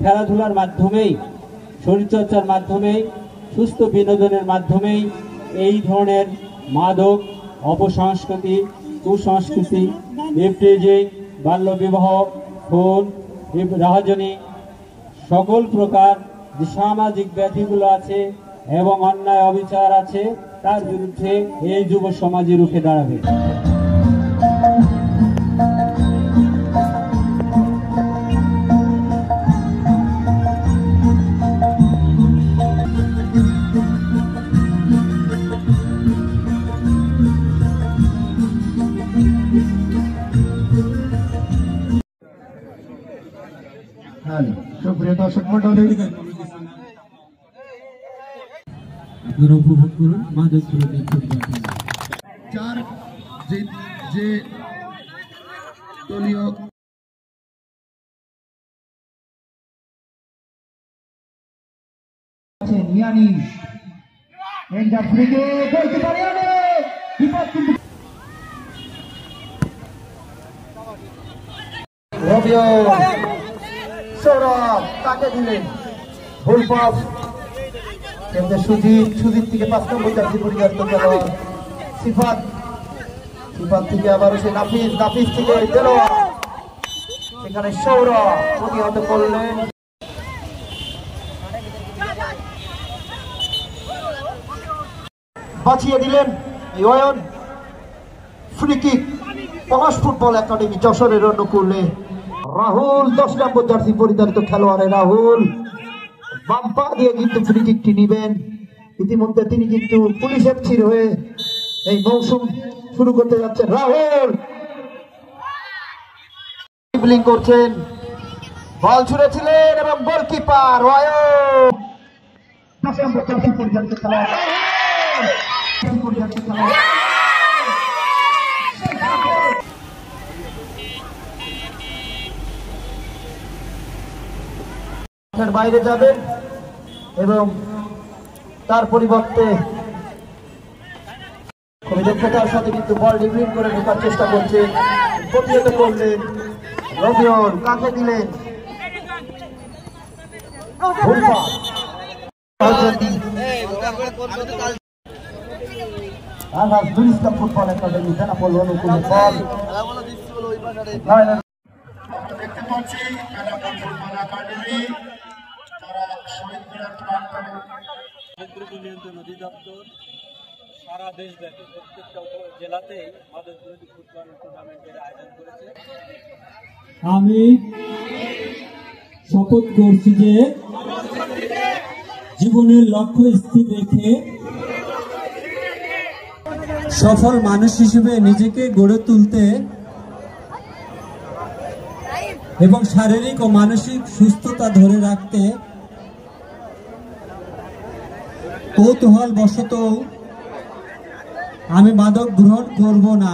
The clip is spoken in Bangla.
খেলাধুলার মাধ্যমেই, শরীরচর্চার মাধ্যমেই, সুস্থ বিনোদনের মাধ্যমেই এই ধরনের মাদক, অপসংস্কৃতি, কুসংস্কৃতি, ইভটিজিং, বাল্যবিবাহ, খুন, রাহাজানি, সকল প্রকার যে সামাজিক ব্যাধিগুলো আছে এবং অন্যায় অবিচার আছে তার বিরুদ্ধে এই যুব সমাজই রুখে দাঁড়াবে। সুপ্রিয় দর্শক মন্ডলী, আপনারা উপভোগ করুন মাদক বিরোধী ফুটবল। চার যে দলীয় সৌরভ তাকে দিলেন ভুল পাস, কিন্তু সুজিত থেকে 5 নম্বর জার্সি পরিচালিত খেলোয়াড় সিফাত থেকে আবার সে নাফিস থেকে দেলোয়ার, সেখানে সৌরভ প্রতিহত করলেন। বাঁচিয়ে দিলেন অয়ন। ফ্রি কিক পলাশ ফুটবল একাডেমি যশোরের অনুকূলে রাহুল 10 নম্বর জার্সি পরিচালিত খেলোয়াড় রাহুল বাম পা দিয়ে কিন্তু ফ্রি কিকটি নিবেন। ইতিমধ্যে তিনি কিন্তু পুলিশের চির হয়ে এই মৌসুম শুরু করতে যাচ্ছেন। রাহুল ড্রিবলিং করছেন, বল ছুড়েছিলেন এবং গোলকিপার অয়ন 10 নম্বর জার্সি পরিচালিত খেলোয়াড় বাইরে যাবেন এবং তার পরিবর্তে খুবই দক্ষতার সাথে কিন্তু বল ডিভিড করে ঢোকার চেষ্টা করছেন। প্রতিহত করলেন রবিউল, কাকে দিলেন ফুটবল একাডেমি বেনাপোল অনুকূলে বল দেখতে পাচ্ছি বেনাপোল ফুটবল একাডেমি নিয়ন্ত্রণ অধিদপ্তর সারা দেশব্যাপী প্রত্যেকটা জেলাতেই মাদক বিরোধী ফুটবল টুর্নামেন্টের আয়োজন করেছে। আমি শপথ করছি যে জীবনের লক্ষ্য স্থির রেখে সফল মানুষ হিসেবে নিজেকে গড়ে তুলতে এবং শারীরিক ও মানসিক সুস্থতা ধরে রাখতে কৌতূহল বশত আমি মাদক গ্রহণ করব না।